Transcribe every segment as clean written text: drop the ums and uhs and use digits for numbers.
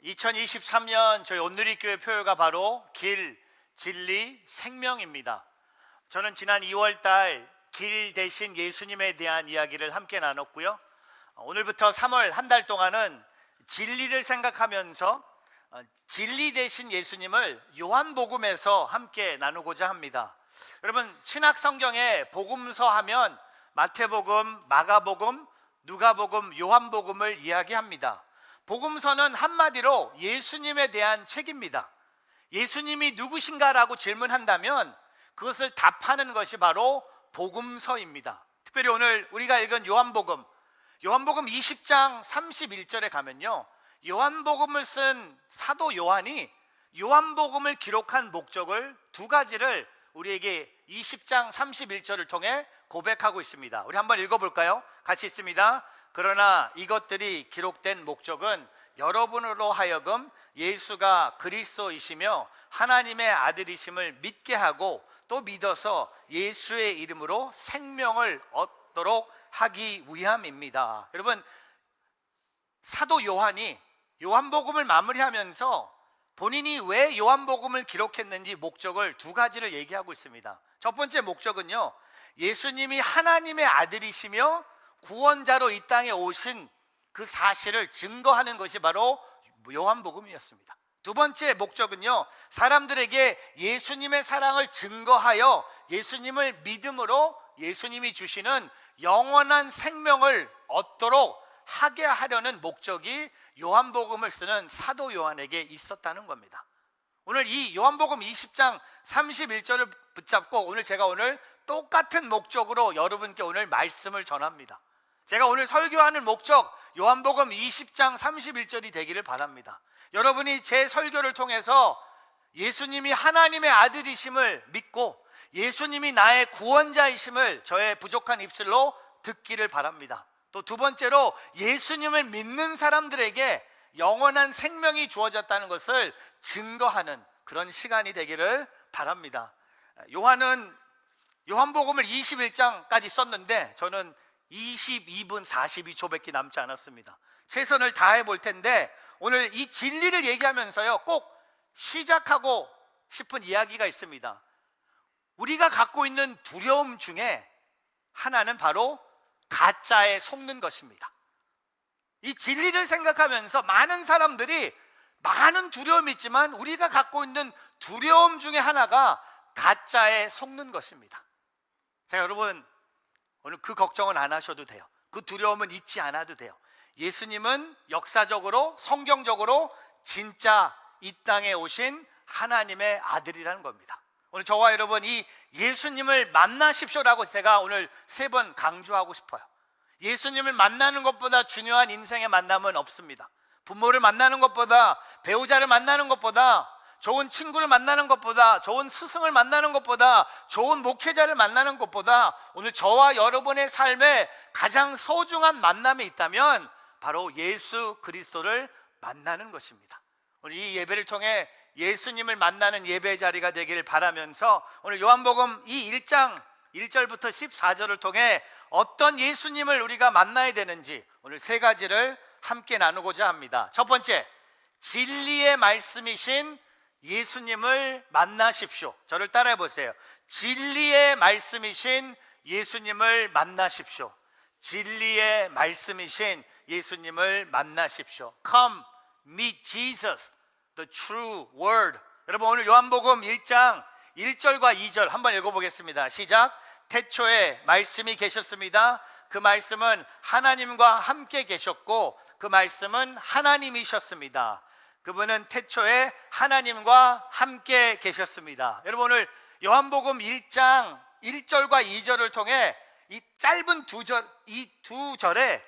2023년 저희 온누리교회 표어가 바로 길, 진리, 생명입니다. 저는 지난 2월달 길 대신 예수님에 대한 이야기를 함께 나눴고요. 오늘부터 3월 한 달 동안은 진리를 생각하면서 진리 대신 예수님을 요한복음에서 함께 나누고자 합니다. 여러분, 신약 성경에 복음서 하면 마태복음, 마가복음, 누가복음, 요한복음을 이야기합니다. 복음서는 한마디로 예수님에 대한 책입니다. 예수님이 누구신가라고 질문한다면 그것을 답하는 것이 바로 복음서입니다. 특별히 오늘 우리가 읽은 요한복음 20장 31절에 가면요, 요한복음을 쓴 사도 요한이 요한복음을 기록한 목적을 두 가지를 우리에게 20장 31절을 통해 고백하고 있습니다. 우리 한번 읽어볼까요? 같이 있습니다. 그러나 이것들이 기록된 목적은 여러분으로 하여금 예수가 그리스도이시며 하나님의 아들이심을 믿게 하고 또 믿어서 예수의 이름으로 생명을 얻도록 하기 위함입니다. 여러분, 사도 요한이 요한복음을 마무리하면서 본인이 왜 요한복음을 기록했는지 목적을 두 가지를 얘기하고 있습니다. 첫 번째 목적은요, 예수님이 하나님의 아들이시며 구원자로 이 땅에 오신 그 사실을 증거하는 것이 바로 요한복음이었습니다. 두 번째 목적은요, 사람들에게 예수님의 사랑을 증거하여 예수님을 믿음으로 예수님이 주시는 영원한 생명을 얻도록 하게 하려는 목적이 요한복음을 쓰는 사도 요한에게 있었다는 겁니다. 오늘 이 요한복음 20장 31절을 붙잡고 오늘 똑같은 목적으로 여러분께 오늘 말씀을 전합니다. 제가 오늘 설교하는 목적, 요한복음 20장 31절이 되기를 바랍니다. 여러분이 제 설교를 통해서 예수님이 하나님의 아들이심을 믿고 예수님이 나의 구원자이심을 저의 부족한 입술로 듣기를 바랍니다. 또 두 번째로 예수님을 믿는 사람들에게 영원한 생명이 주어졌다는 것을 증거하는 그런 시간이 되기를 바랍니다. 요한은 요한복음을 21장까지 썼는데 저는 22분 42초밖에 남지 않았습니다. 최선을 다해 볼 텐데 오늘 이 진리를 얘기하면서요, 꼭 시작하고 싶은 이야기가 있습니다. 우리가 갖고 있는 두려움 중에 하나는 바로 가짜에 속는 것입니다. 이 진리를 생각하면서 많은 사람들이 많은 두려움이 있지만 우리가 갖고 있는 두려움 중에 하나가 가짜에 속는 것입니다. 자, 여러분, 오늘 그 걱정은 안 하셔도 돼요. 그 두려움은 잊지 않아도 돼요. 예수님은 역사적으로 성경적으로 진짜 이 땅에 오신 하나님의 아들이라는 겁니다. 오늘 저와 여러분 이 예수님을 만나십시오라고 제가 오늘 3번 강조하고 싶어요. 예수님을 만나는 것보다 중요한 인생의 만남은 없습니다. 부모를 만나는 것보다, 배우자를 만나는 것보다, 좋은 친구를 만나는 것보다, 좋은 스승을 만나는 것보다, 좋은 목회자를 만나는 것보다 오늘 저와 여러분의 삶에 가장 소중한 만남이 있다면 바로 예수 그리스도를 만나는 것입니다. 오늘 이 예배를 통해 예수님을 만나는 예배 자리가 되기를 바라면서 오늘 요한복음 이 1장 1절부터 14절을 통해 어떤 예수님을 우리가 만나야 되는지 오늘 3가지를 함께 나누고자 합니다. 첫 번째, 진리의 말씀이신 예수님을 만나십시오. 저를 따라해 보세요. 진리의 말씀이신 예수님을 만나십시오. 진리의 말씀이신 예수님을 만나십시오. Come meet Jesus, the true word. 여러분, 오늘 요한복음 1장 1절과 2절 한번 읽어보겠습니다. 시작. 태초에 말씀이 계셨습니다. 그 말씀은 하나님과 함께 계셨고 그 말씀은 하나님이셨습니다. 그분은 태초에 하나님과 함께 계셨습니다. 여러분, 오늘 요한복음 1장 1절과 2절을 통해 이 짧은 이 두 절에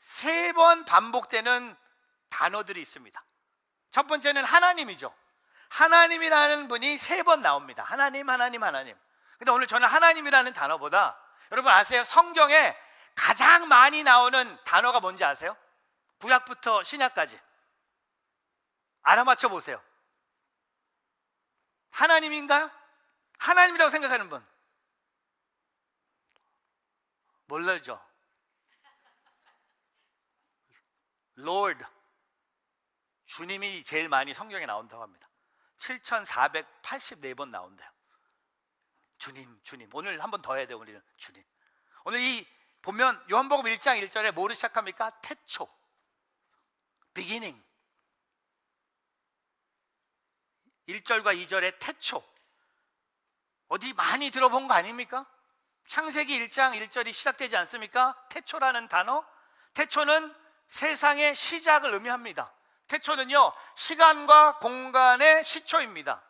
3번 반복되는 단어들이 있습니다. 첫 번째는 하나님이죠. 하나님이라는 분이 3번 나옵니다. 하나님, 하나님, 하나님. 근데 오늘 저는 하나님이라는 단어보다, 여러분 아세요? 성경에 가장 많이 나오는 단어가 뭔지 아세요? 구약부터 신약까지 알아맞혀 보세요. 하나님인가요? 하나님이라고 생각하는 분 몰라죠? Lord, 주님이 제일 많이 성경에 나온다고 합니다. 7,484번 나온대요. 주님, 주님. 오늘 한 번 더 해야 돼요. 우리는 주님. 오늘 이 보면 요한복음 1장 1절에 뭐를 시작합니까? 태초, beginning. 1절과 2절에 태초. 어디 많이 들어본 거 아닙니까? 창세기 1장 1절이 시작되지 않습니까? 태초라는 단어. 태초는 세상의 시작을 의미합니다. 태초는요, 시간과 공간의 시초입니다.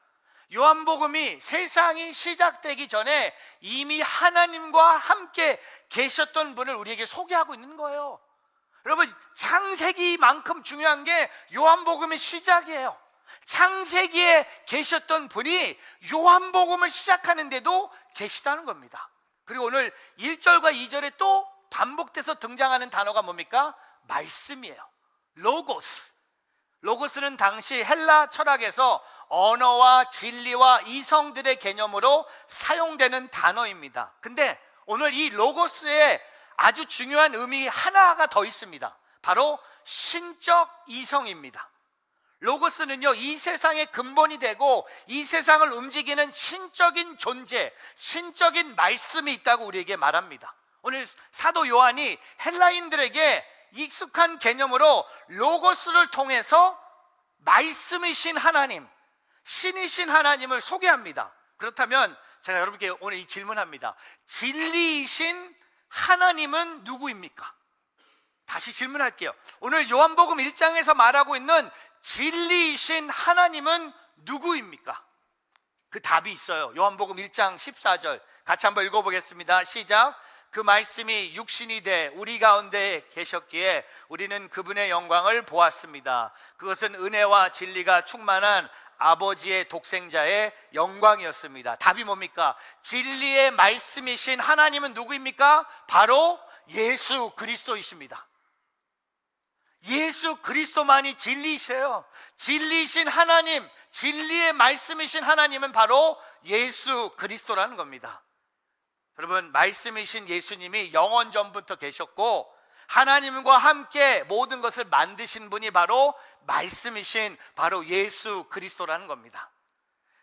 요한복음이 세상이 시작되기 전에 이미 하나님과 함께 계셨던 분을 우리에게 소개하고 있는 거예요. 여러분, 창세기만큼 중요한 게 요한복음의 시작이에요. 창세기에 계셨던 분이 요한복음을 시작하는데도 계시다는 겁니다. 그리고 오늘 1절과 2절에 또 반복돼서 등장하는 단어가 뭡니까? 말씀이에요. 로고스. 로고스는 당시 헬라 철학에서 언어와 진리와 이성들의 개념으로 사용되는 단어입니다. 근데 오늘 이 로고스에 아주 중요한 의미 하나가 더 있습니다. 바로 신적 이성입니다. 로고스는요, 이 세상의 근본이 되고 이 세상을 움직이는 신적인 존재, 신적인 말씀이 있다고 우리에게 말합니다. 오늘 사도 요한이 헬라인들에게 익숙한 개념으로 로고스를 통해서 말씀이신 하나님, 신이신 하나님을 소개합니다. 그렇다면 제가 여러분께 오늘 이 질문합니다. 진리이신 하나님은 누구입니까? 다시 질문할게요. 오늘 요한복음 1장에서 말하고 있는 진리이신 하나님은 누구입니까? 그 답이 있어요. 요한복음 1장 14절 같이 한번 읽어보겠습니다. 시작. 그 말씀이 육신이 돼 우리 가운데 계셨기에 우리는 그분의 영광을 보았습니다. 그것은 은혜와 진리가 충만한 아버지의 독생자의 영광이었습니다. 답이 뭡니까? 진리의 말씀이신 하나님은 누구입니까? 바로 예수 그리스도이십니다. 예수 그리스도만이 진리이세요. 진리이신 하나님, 진리의 말씀이신 하나님은 바로 예수 그리스도라는 겁니다. 여러분, 말씀이신 예수님이 영원 전부터 계셨고 하나님과 함께 모든 것을 만드신 분이 바로 말씀이신 바로 예수 그리스도라는 겁니다.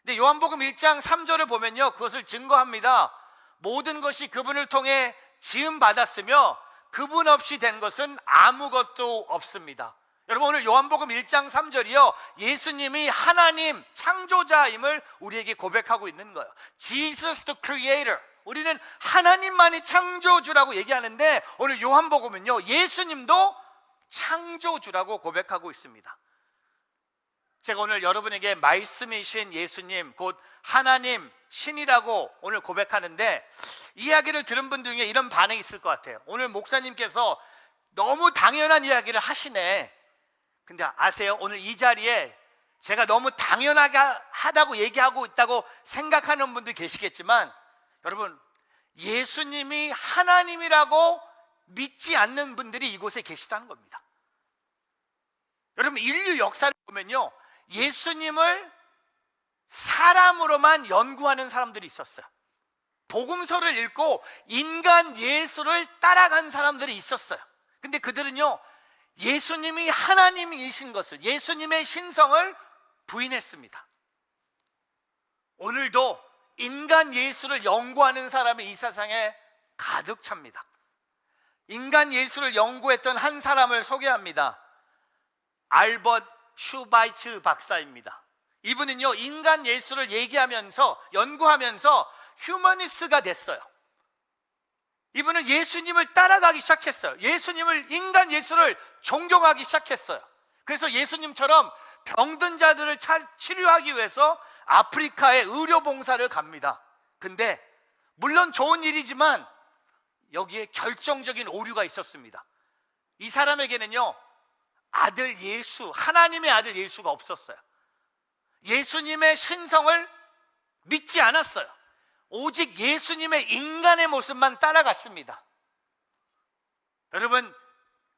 근데 요한복음 1장 3절을 보면요, 그것을 증거합니다. 모든 것이 그분을 통해 지음 받았으며 그분 없이 된 것은 아무것도 없습니다. 여러분, 오늘 요한복음 1장 3절이요, 예수님이 하나님 창조자임을 우리에게 고백하고 있는 거예요. Jesus the Creator. 우리는 하나님만이 창조주라고 얘기하는데 오늘 요한복음은요, 예수님도 창조주라고 고백하고 있습니다. 제가 오늘 여러분에게 말씀이신 예수님, 곧 하나님, 신이라고 오늘 고백하는데 이야기를 들은 분 중에 이런 반응이 있을 것 같아요. 오늘 목사님께서 너무 당연한 이야기를 하시네. 근데 아세요? 오늘 이 자리에 제가 너무 당연하게 하다고 얘기하고 있다고 생각하는 분도 계시겠지만 여러분, 예수님이 하나님이라고 믿지 않는 분들이 이곳에 계시다는 겁니다. 여러분, 인류 역사를 보면요, 예수님을 사람으로만 연구하는 사람들이 있었어요. 복음서를 읽고 인간 예수를 따라간 사람들이 있었어요. 근데 그들은요, 예수님이 하나님이신 것을, 예수님의 신성을 부인했습니다. 오늘도 인간 예수를 연구하는 사람이 이 세상에 가득 찹니다. 인간 예수를 연구했던 한 사람을 소개합니다. 알버트 슈바이츠 박사입니다. 이분은요, 인간 예수를 얘기하면서 연구하면서 휴머니스트가 됐어요. 이분은 예수님을 따라가기 시작했어요. 예수님을, 인간 예수를 존경하기 시작했어요. 그래서 예수님처럼 병든 자들을 치료하기 위해서 아프리카에 의료봉사를 갑니다. 근데 물론 좋은 일이지만 여기에 결정적인 오류가 있었습니다. 이 사람에게는요, 아들 예수, 하나님의 아들 예수가 없었어요. 예수님의 신성을 믿지 않았어요. 오직 예수님의 인간의 모습만 따라갔습니다. 여러분,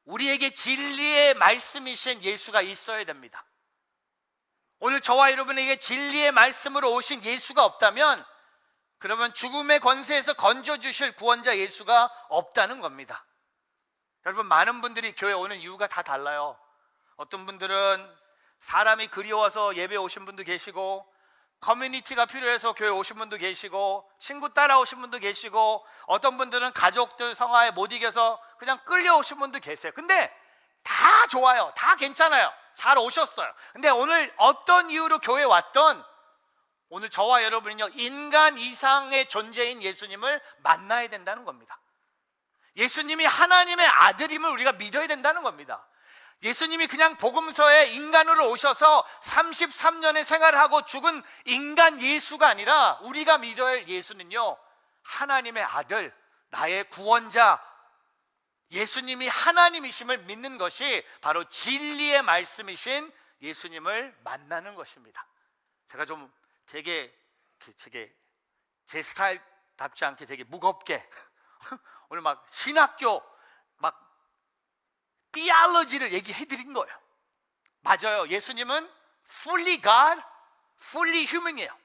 우리에게 진리의 말씀이신 예수가 있어야 됩니다. 오늘 저와 여러분에게 진리의 말씀으로 오신 예수가 없다면 그러면 죽음의 권세에서 건져주실 구원자 예수가 없다는 겁니다. 여러분, 많은 분들이 교회 오는 이유가 다 달라요. 어떤 분들은 사람이 그리워서 예배 오신 분도 계시고, 커뮤니티가 필요해서 교회 오신 분도 계시고, 친구 따라오신 분도 계시고, 어떤 분들은 가족들 성화에 못 이겨서 그냥 끌려오신 분도 계세요. 근데 다 좋아요. 다 괜찮아요. 잘 오셨어요. 근데 오늘 어떤 이유로 교회에 왔던, 오늘 저와 여러분은요, 인간 이상의 존재인 예수님을 만나야 된다는 겁니다. 예수님이 하나님의 아들임을 우리가 믿어야 된다는 겁니다. 예수님이 그냥 복음서에 인간으로 오셔서 33년의 생활을 하고 죽은 인간 예수가 아니라, 우리가 믿어야 할 예수는요, 하나님의 아들, 나의 구원자, 예수님이 하나님이심을 믿는 것이 바로 진리의 말씀이신 예수님을 만나는 것입니다. 제가 좀 되게 제 스타일답지 않게 되게 무겁게 오늘 막 신학교 막 theology를 얘기해 드린 거예요. 맞아요. 예수님은 fully God, fully human이에요.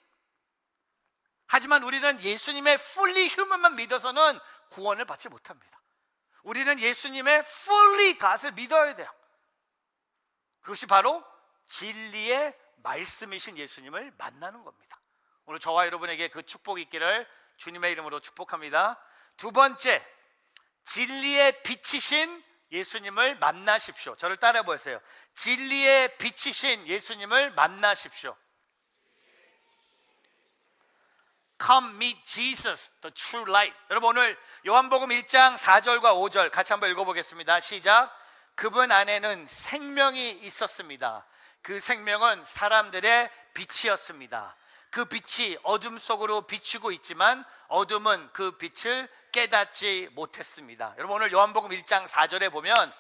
하지만 우리는 예수님의 fully human만 믿어서는 구원을 받지 못합니다. 우리는 예수님의 fully God을 믿어야 돼요. 그것이 바로 진리의 말씀이신 예수님을 만나는 겁니다. 오늘 저와 여러분에게 그 축복이 있기를 주님의 이름으로 축복합니다. 두 번째, 진리의 빛이신 예수님을 만나십시오. 저를 따라 보세요. 진리의 빛이신 예수님을 만나십시오. Come meet Jesus, the true light. 여러분, 오늘 요한복음 1장 4절과 5절 같이 한번 읽어보겠습니다. 시작. 그분 안에는 생명이 있었습니다. 그 생명은 사람들의 빛이었습니다. 그 빛이 어둠 속으로 비추고 있지만 어둠은 그 빛을 깨닫지 못했습니다. 여러분, 오늘 요한복음 1장 4절에 보면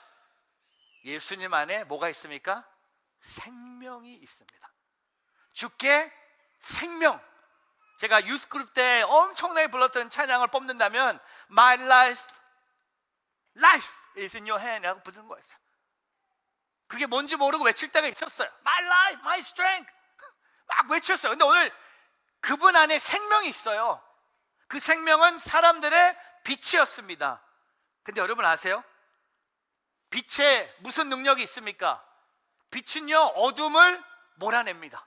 예수님 안에 뭐가 있습니까? 생명이 있습니다. 주께 생명. 제가 유스그룹 때 엄청나게 불렀던 찬양을 뽑는다면 My life is in your hand 라고 부르는 거였어요. 그게 뭔지 모르고 외칠 때가 있었어요. My life, my strength 막 외쳤어요. 근데 오늘 그분 안에 생명이 있어요. 그 생명은 사람들의 빛이었습니다. 근데 여러분 아세요? 빛에 무슨 능력이 있습니까? 빛은요, 어둠을 몰아냅니다.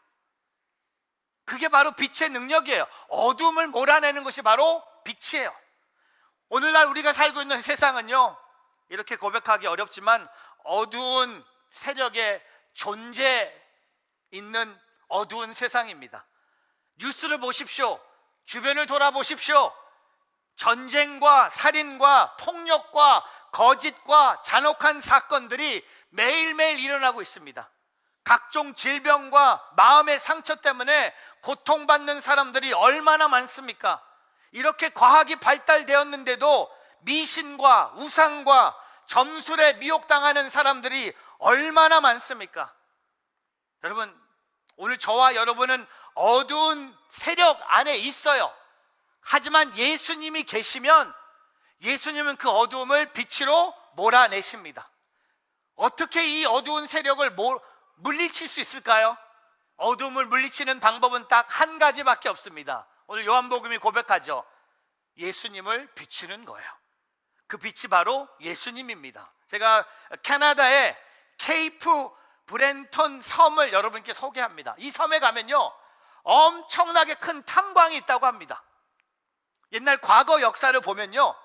그게 바로 빛의 능력이에요. 어둠을 몰아내는 것이 바로 빛이에요. 오늘날 우리가 살고 있는 세상은요, 이렇게 고백하기 어렵지만 어두운 세력의 존재 있는 어두운 세상입니다. 뉴스를 보십시오. 주변을 돌아보십시오. 전쟁과 살인과 폭력과 거짓과 잔혹한 사건들이 매일매일 일어나고 있습니다. 각종 질병과 마음의 상처 때문에 고통받는 사람들이 얼마나 많습니까? 이렇게 과학이 발달되었는데도 미신과 우상과 점술에 미혹당하는 사람들이 얼마나 많습니까? 여러분, 오늘 저와 여러분은 어두운 세력 안에 있어요. 하지만 예수님이 계시면 예수님은 그 어두움을 빛으로 몰아내십니다. 어떻게 이 어두운 세력을 물리칠 수 있을까요? 어두움을 물리치는 방법은 딱 한 가지밖에 없습니다. 오늘 요한복음이 고백하죠. 예수님을 비추는 거예요. 그 빛이 바로 예수님입니다. 제가 캐나다의 케이프 브렌턴 섬을 여러분께 소개합니다. 이 섬에 가면요, 엄청나게 큰 탄광이 있다고 합니다. 옛날 과거 역사를 보면요,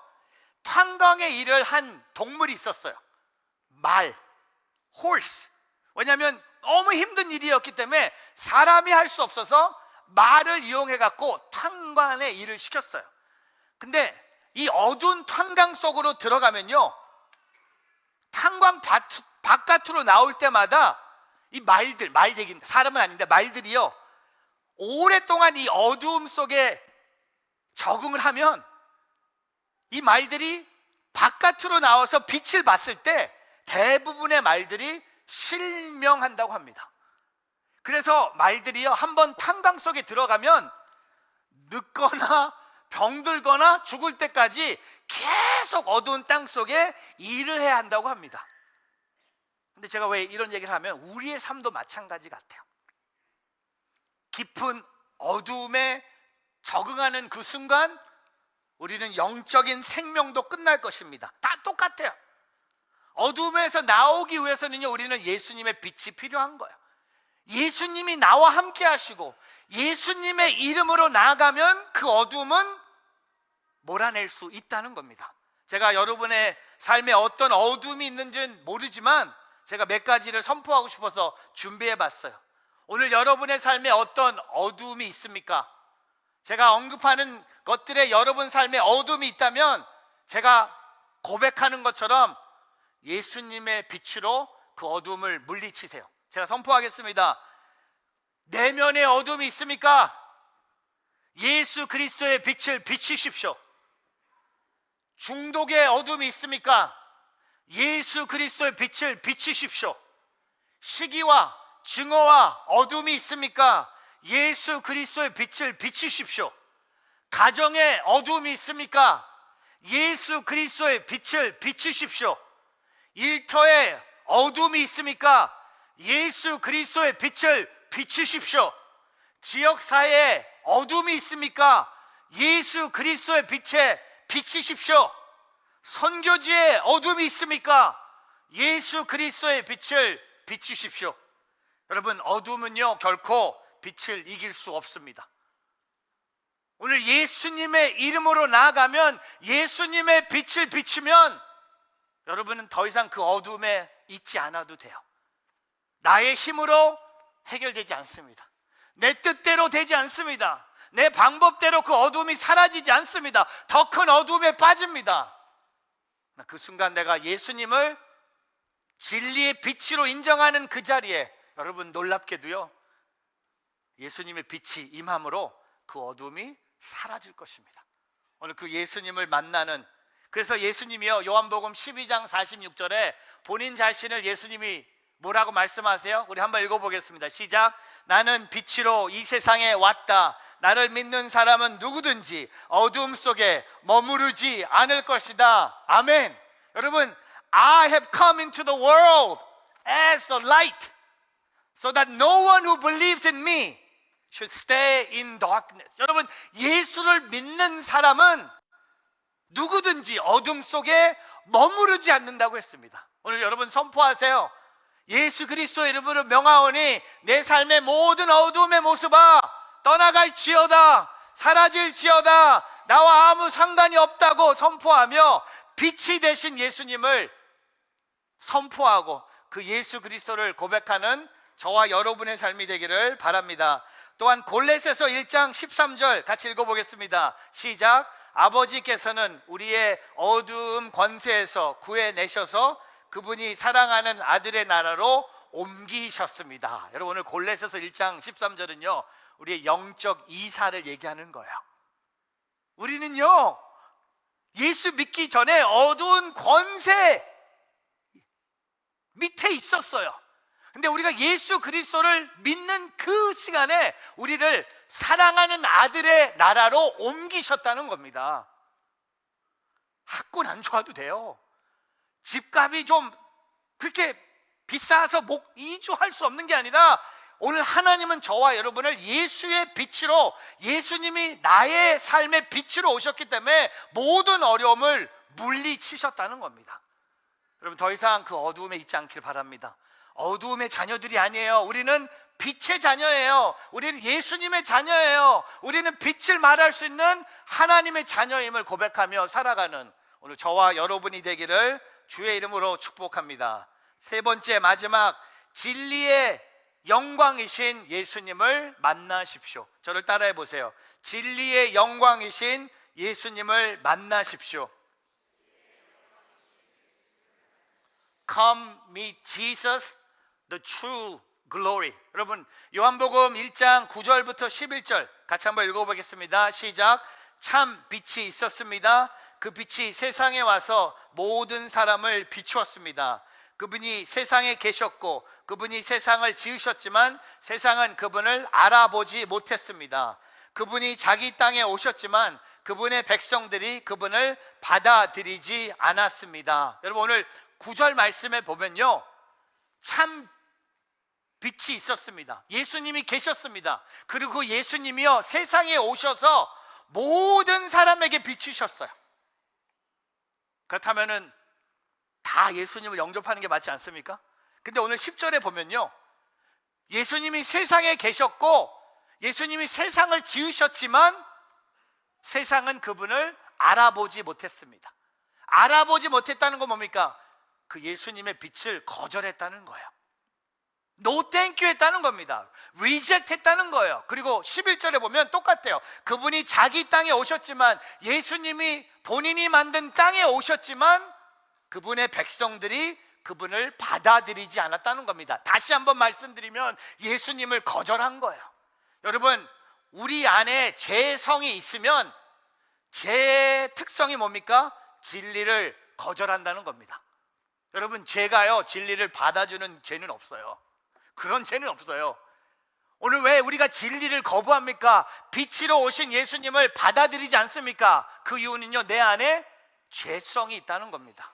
탄광의 일을 한 동물이 있었어요. 말, horse. 왜냐하면 너무 힘든 일이었기 때문에 사람이 할 수 없어서 말을 이용해 갖고 탄광의 일을 시켰어요. 근데 이 어두운 탄광 속으로 들어가면요, 탄광 바깥으로 나올 때마다 이 말들, 말 얘기입니다. 사람은 아닌데 말들이요, 오랫동안 이 어두움 속에 적응을 하면 이 말들이 바깥으로 나와서 빛을 봤을 때 대부분의 말들이 실명한다고 합니다. 그래서 말들이요, 한번 탄광 속에 들어가면 늙거나 병들거나 죽을 때까지 계속 어두운 땅 속에 일을 해야 한다고 합니다. 근데 제가 왜 이런 얘기를 하면 우리의 삶도 마찬가지 같아요. 깊은 어두움에 적응하는 그 순간 우리는 영적인 생명도 끝날 것입니다. 다 똑같아요. 어두움에서 나오기 위해서는요, 우리는 예수님의 빛이 필요한 거예요. 예수님이 나와 함께 하시고 예수님의 이름으로 나아가면 그 어둠은 몰아낼 수 있다는 겁니다. 제가 여러분의 삶에 어떤 어둠이 있는지는 모르지만 제가 몇 가지를 선포하고 싶어서 준비해 봤어요. 오늘 여러분의 삶에 어떤 어둠이 있습니까? 제가 언급하는 것들에 여러분 삶에 어둠이 있다면 제가 고백하는 것처럼 예수님의 빛으로 그 어둠을 물리치세요. 제가 선포하겠습니다. 내면에 어둠이 있습니까? 예수 그리스도의 빛을 비추십시오. 중독의 어둠이 있습니까? 예수 그리스도의 빛을 비추십시오. 시기와 증오와 어둠이 있습니까? 예수 그리스도의 빛을 비추십시오. 가정에 어둠이 있습니까? 예수 그리스도의 빛을 비추십시오. 일터에 어둠이 있습니까? 예수 그리스도의 빛을 비추십시오. 지역사회에 어둠이 있습니까? 예수 그리스도의 빛에 비추십시오. 선교지에 어둠이 있습니까? 예수 그리스도의 빛을 비추십시오. 여러분, 어둠은요 결코 빛을 이길 수 없습니다. 오늘 예수님의 이름으로 나아가면, 예수님의 빛을 비추면 여러분은 더 이상 그 어둠에 있지 않아도 돼요. 나의 힘으로 해결되지 않습니다. 내 뜻대로 되지 않습니다. 내 방법대로 그 어둠이 사라지지 않습니다. 더 큰 어둠에 빠집니다. 그 순간 내가 예수님을 진리의 빛으로 인정하는 그 자리에 여러분, 놀랍게도요 예수님의 빛이 임함으로 그 어둠이 사라질 것입니다. 오늘 그 예수님을 만나는, 그래서 예수님이요 요한복음 12장 46절에 본인 자신을 예수님이 뭐라고 말씀하세요? 우리 한번 읽어보겠습니다. 시작. 나는 빛으로 이 세상에 왔다. 나를 믿는 사람은 누구든지 어둠 속에 머무르지 않을 것이다. 아멘. 여러분, I have come into the world as a light, so that no one who believes in me should stay in darkness. 여러분, 예수를 믿는 사람은 누구든지 어둠 속에 머무르지 않는다고 했습니다. 오늘 여러분 선포하세요. 예수 그리스도의 이름으로 명하오니 내 삶의 모든 어둠의 모습아 떠나갈지어다, 사라질지어다, 나와 아무 상관이 없다고 선포하며 빛이 되신 예수님을 선포하고 그 예수 그리스도를 고백하는 저와 여러분의 삶이 되기를 바랍니다. 또한 골로새서 1장 13절 같이 읽어보겠습니다. 시작. 아버지께서는 우리의 어두움 권세에서 구해내셔서 그분이 사랑하는 아들의 나라로 옮기셨습니다. 여러분, 오늘 골로새서 1장 13절은요 우리의 영적 이사를 얘기하는 거예요. 우리는요 예수 믿기 전에 어두운 권세 밑에 있었어요. 근데 우리가 예수 그리스도를 믿는 그 시간에 우리를 사랑하는 아들의 나라로 옮기셨다는 겁니다. 학군 안 좋아도 돼요. 집값이 좀 그렇게 비싸서 이주할 수 없는 게 아니라 오늘 하나님은 저와 여러분을 예수의 빛으로, 예수님이 나의 삶의 빛으로 오셨기 때문에 모든 어려움을 물리치셨다는 겁니다. 여러분, 더 이상 그 어두움에 있지 않길 바랍니다. 어두움의 자녀들이 아니에요. 우리는 빛의 자녀예요. 우리는 예수님의 자녀예요. 우리는 빛을 말할 수 있는 하나님의 자녀임을 고백하며 살아가는 오늘 저와 여러분이 되기를 주의 이름으로 축복합니다. 세 번째, 마지막, 진리의 영광이신 예수님을 만나십시오. 저를 따라해 보세요. 진리의 영광이신 예수님을 만나십시오. Come meet Jesus, the true glory. 여러분, 요한복음 1장 9절부터 11절 같이 한번 읽어보겠습니다. 시작. 참 빛이 있었습니다. 그 빛이 세상에 와서 모든 사람을 비추었습니다. 그분이 세상에 계셨고 그분이 세상을 지으셨지만 세상은 그분을 알아보지 못했습니다. 그분이 자기 땅에 오셨지만 그분의 백성들이 그분을 받아들이지 않았습니다. 여러분, 오늘 9절 말씀에 보면요 참 빛이 있었습니다. 예수님이 계셨습니다. 그리고 예수님이요 세상에 오셔서 모든 사람에게 비추셨어요. 그렇다면은 다 예수님을 영접하는 게 맞지 않습니까? 근데 오늘 10절에 보면요 예수님이 세상에 계셨고 예수님이 세상을 지으셨지만 세상은 그분을 알아보지 못했습니다. 알아보지 못했다는 건 뭡니까? 그 예수님의 빛을 거절했다는 거예요. No thank you 했다는 겁니다. Reject 했다는 거예요. 그리고 11절에 보면 똑같아요. 그분이 자기 땅에 오셨지만, 예수님이 본인이 만든 땅에 오셨지만 그분의 백성들이 그분을 받아들이지 않았다는 겁니다. 다시 한번 말씀드리면 예수님을 거절한 거예요. 여러분, 우리 안에 죄성이 있으면 죄의 특성이 뭡니까? 진리를 거절한다는 겁니다. 여러분, 죄가요, 진리를 받아주는 죄는 없어요. 그런 죄는 없어요. 오늘 왜 우리가 진리를 거부합니까? 빛으로 오신 예수님을 받아들이지 않습니까? 그 이유는요, 내 안에 죄성이 있다는 겁니다.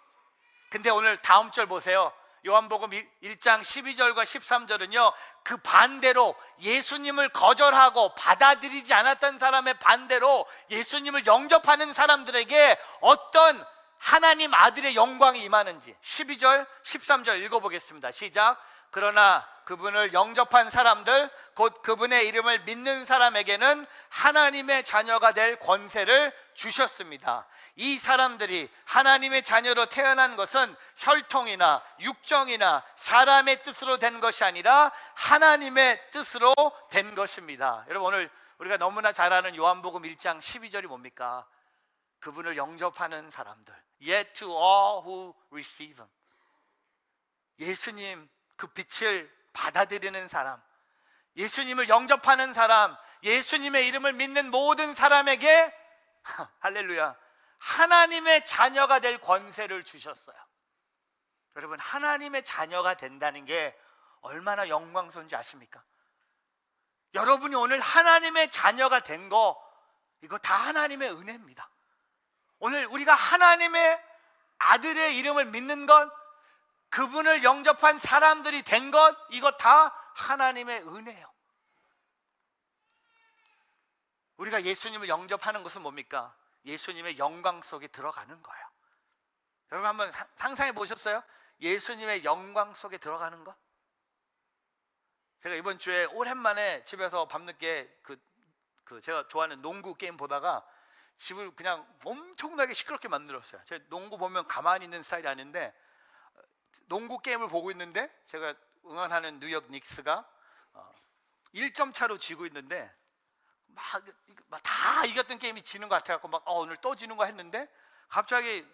근데 오늘 다음 절 보세요. 요한복음 1장 12절과 13절은요 그 반대로 예수님을 거절하고 받아들이지 않았던 사람의 반대로 예수님을 영접하는 사람들에게 어떤 하나님 아들의 영광이 임하는지 12절 13절 읽어보겠습니다. 시작. 그러나 그분을 영접한 사람들, 곧 그분의 이름을 믿는 사람에게는 하나님의 자녀가 될 권세를 주셨습니다. 이 사람들이 하나님의 자녀로 태어난 것은 혈통이나 육정이나 사람의 뜻으로 된 것이 아니라 하나님의 뜻으로 된 것입니다. 여러분, 오늘 우리가 너무나 잘 아는 요한복음 1장 12절이 뭡니까? 그분을 영접하는 사람들, Yet to all who receive him. 예수님 그 빛을 받아들이는 사람, 예수님을 영접하는 사람, 예수님의 이름을 믿는 모든 사람에게 할렐루야, 하나님의 자녀가 될 권세를 주셨어요. 여러분, 하나님의 자녀가 된다는 게 얼마나 영광스러운지 아십니까? 여러분이 오늘 하나님의 자녀가 된 거, 이거 다 하나님의 은혜입니다. 오늘 우리가 하나님의 아들의 이름을 믿는 것, 그분을 영접한 사람들이 된 것, 이거 다 하나님의 은혜예요. 우리가 예수님을 영접하는 것은 뭡니까? 예수님의 영광 속에 들어가는 거예요. 여러분, 한번 상상해 보셨어요? 예수님의 영광 속에 들어가는 것? 제가 이번 주에 오랜만에 집에서 밤늦게 제가 좋아하는 농구 게임 보다가 집을 그냥 엄청나게 시끄럽게 만들었어요. 제가 농구 보면 가만히 있는 스타일이 아닌데, 농구 게임을 보고 있는데 제가 응원하는 뉴욕 닉스가 1점 차로 지고 있는데 막 다 이겼던 게임이 지는 것 같아갖고 오늘 또 지는 거 했는데, 갑자기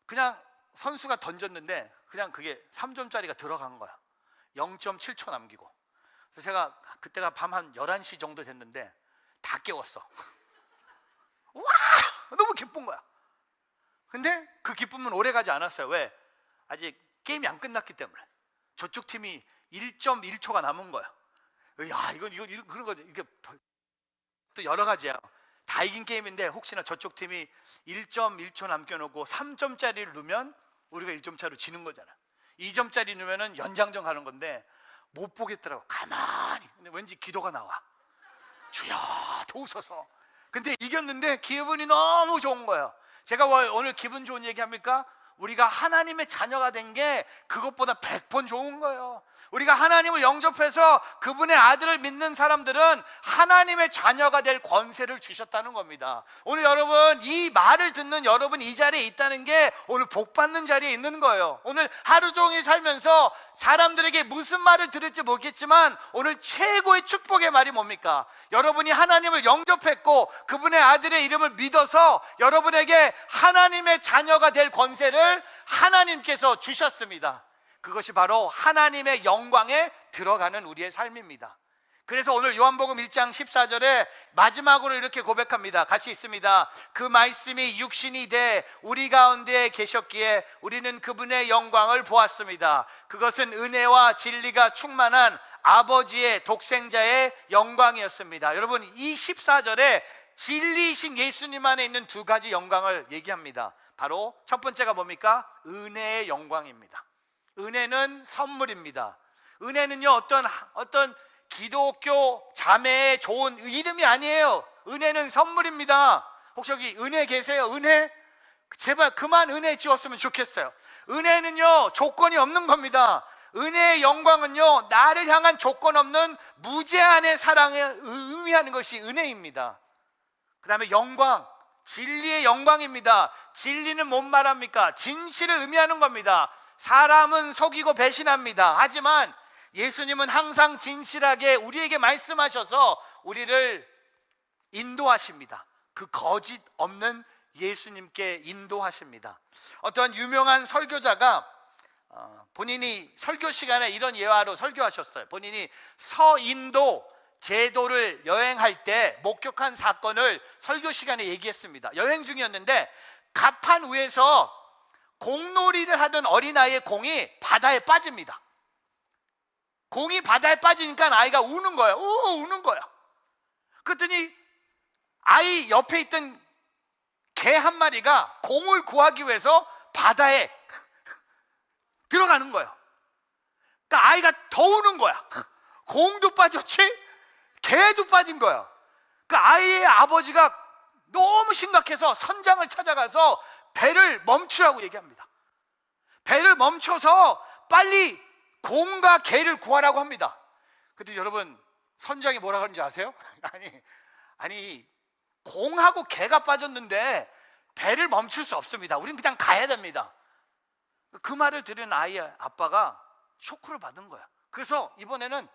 그냥 선수가 던졌는데 그냥 그게 3점짜리가 들어간 거야. 0.7초 남기고. 그래서 제가 그때가 밤 한 11시 정도 됐는데 다 깨웠어. 와, 너무 기쁜 거야. 근데 그 기쁨은 오래가지 않았어요. 왜? 아직 게임이 안 끝났기 때문에. 저쪽 팀이 1.1초가 남은 거야. 야, 이건 그런 거죠. 이게 또 여러 가지야. 다 이긴 게임인데 혹시나 저쪽 팀이 1.1초 남겨놓고 3점짜리를 넣으면 우리가 1점 차로 지는 거잖아. 2점짜리 넣으면은 연장전 가는 건데 못 보겠더라고. 가만히. 근데 왠지 기도가 나와. 주여 도우소서. 근데 이겼는데 기분이 너무 좋은 거예요. 제가 오늘 기분 좋은 얘기 합니까? 우리가 하나님의 자녀가 된 게 그것보다 100번 좋은 거예요. 우리가 하나님을 영접해서 그분의 아들을 믿는 사람들은 하나님의 자녀가 될 권세를 주셨다는 겁니다. 오늘 여러분, 이 말을 듣는 여러분 이 자리에 있다는 게 오늘 복 받는 자리에 있는 거예요. 오늘 하루 종일 살면서 사람들에게 무슨 말을 들을지 모르겠지만 오늘 최고의 축복의 말이 뭡니까? 여러분이 하나님을 영접했고 그분의 아들의 이름을 믿어서 여러분에게 하나님의 자녀가 될 권세를 하나님께서 주셨습니다. 그것이 바로 하나님의 영광에 들어가는 우리의 삶입니다. 그래서 오늘 요한복음 1장 14절에 마지막으로 이렇게 고백합니다. 같이 있습니다. 그 말씀이 육신이 돼 우리 가운데 계셨기에 우리는 그분의 영광을 보았습니다. 그것은 은혜와 진리가 충만한 아버지의 독생자의 영광이었습니다. 여러분, 이 14절에 진리이신 예수님 안에 있는 두 가지 영광을 얘기합니다. 바로 첫 번째가 뭡니까? 은혜의 영광입니다. 은혜는 선물입니다. 은혜는요, 어떤 기독교 자매의 좋은 이름이 아니에요. 은혜는 선물입니다. 혹시 여기 은혜 계세요? 은혜? 제발 그만 은혜 지었으면 좋겠어요. 은혜는요, 조건이 없는 겁니다. 은혜의 영광은요, 나를 향한 조건 없는 무제한의 사랑을 의미하는 것이 은혜입니다. 그 다음에 영광, 진리의 영광입니다. 진리는 뭔 말합니까? 진실을 의미하는 겁니다. 사람은 속이고 배신합니다. 하지만 예수님은 항상 진실하게 우리에게 말씀하셔서 우리를 인도하십니다. 그 거짓 없는 예수님께 인도하십니다. 어떤 유명한 설교자가 본인이 설교 시간에 이런 예화로 설교하셨어요. 본인이 서인도 제도를 여행할 때 목격한 사건을 설교 시간에 얘기했습니다. 여행 중이었는데 갑판 위에서 공놀이를 하던 어린아이의 공이 바다에 빠집니다. 공이 바다에 빠지니까 아이가 우는 거야. 우는 거야. 그랬더니 아이 옆에 있던 개 한 마리가 공을 구하기 위해서 바다에 들어가는 거예요. 그러니까 아이가 더 우는 거야. 공도 빠졌지, 개도 빠진 거야. 그러니까 아이의 아버지가 너무 심각해서 선장을 찾아가서 배를 멈추라고 얘기합니다. 배를 멈춰서 빨리 공과 개를 구하라고 합니다. 근데 여러분, 선장이 뭐라 그러는지 아세요? 아니 공하고 개가 빠졌는데 배를 멈출 수 없습니다. 우린 그냥 가야 됩니다. 그 말을 들은 아이의 아빠가 쇼크를 받은 거야. 그래서 이번에는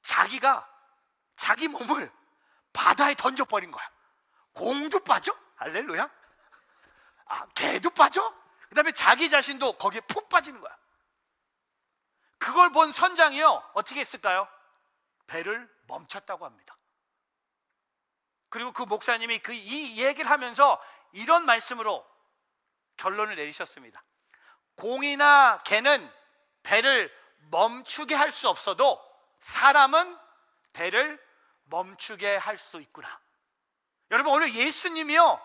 자기가 자기 몸을 바다에 던져버린 거야. 공도 빠져? 할렐루야. 개도 빠져? 그 다음에 자기 자신도 거기에 푹 빠지는 거야. 그걸 본 선장이요, 어떻게 했을까요? 배를 멈췄다고 합니다. 그리고 그 목사님이 이 얘기를 하면서 이런 말씀으로 결론을 내리셨습니다. 공이나 개는 배를 멈추게 할 수 없어도 사람은 배를 멈추게 할 수 있구나. 여러분, 오늘 예수님이요,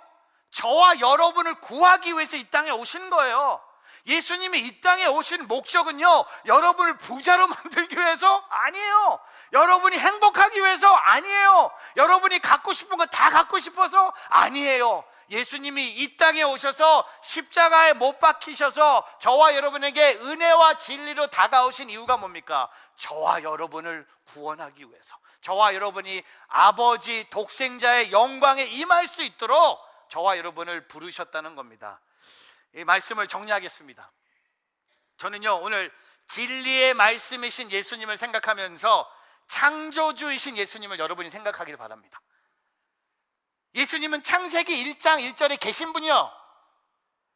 저와 여러분을 구하기 위해서 이 땅에 오신 거예요. 예수님이 이 땅에 오신 목적은요, 여러분을 부자로 만들기 위해서 아니에요. 여러분이 행복하기 위해서 아니에요. 여러분이 갖고 싶은 거 다 갖고 싶어서 아니에요. 예수님이 이 땅에 오셔서 십자가에 못 박히셔서 저와 여러분에게 은혜와 진리로 다가오신 이유가 뭡니까? 저와 여러분을 구원하기 위해서, 저와 여러분이 아버지 독생자의 영광에 임할 수 있도록 저와 여러분을 부르셨다는 겁니다. 이 말씀을 정리하겠습니다. 저는요, 오늘 진리의 말씀이신 예수님을 생각하면서 창조주이신 예수님을 여러분이 생각하기를 바랍니다. 예수님은 창세기 1장 1절에 계신 분이요,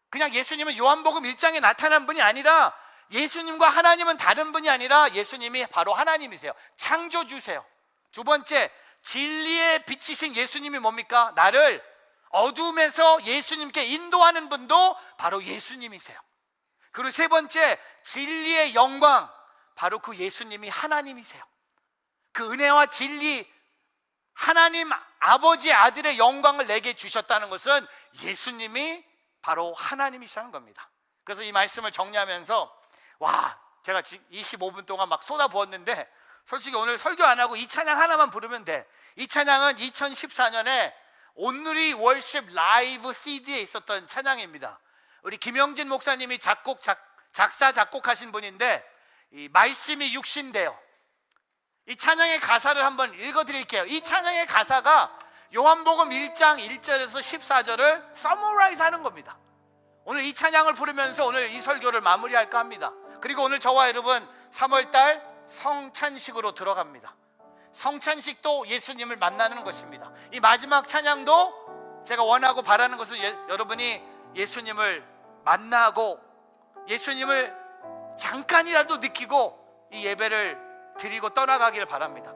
그냥 예수님은 요한복음 1장에 나타난 분이 아니라, 예수님과 하나님은 다른 분이 아니라 예수님이 바로 하나님이세요. 창조주세요. 두 번째, 진리의 빛이신 예수님이 뭡니까? 나를 어둠에서 예수님께 인도하는 분도 바로 예수님이세요. 그리고 세 번째, 진리의 영광, 바로 그 예수님이 하나님이세요. 그 은혜와 진리, 하나님 아버지 아들의 영광을 내게 주셨다는 것은 예수님이 바로 하나님이시라는 겁니다. 그래서 이 말씀을 정리하면서 제가 25분 동안 막 쏟아부었는데, 솔직히 오늘 설교 안 하고 이 찬양 하나만 부르면 돼. 이 찬양은 2014년에 온누리 월십 라이브 CD에 있었던 찬양입니다. 우리 김영진 목사님이 작사 작곡하신 분인데, 이 말씀이 육신되어, 이 찬양의 가사를 한번 읽어드릴게요. 이 찬양의 가사가 요한복음 1장 1절에서 14절을 서머라이즈 하는 겁니다. 오늘 이 찬양을 부르면서 오늘 이 설교를 마무리할까 합니다. 그리고 오늘 저와 여러분 3월달 성찬식으로 들어갑니다. 성찬식도 예수님을 만나는 것입니다. 이 마지막 찬양도 제가 원하고 바라는 것은 여러분이 예수님을 만나고 예수님을 잠깐이라도 느끼고 이 예배를 드리고 떠나가기를 바랍니다.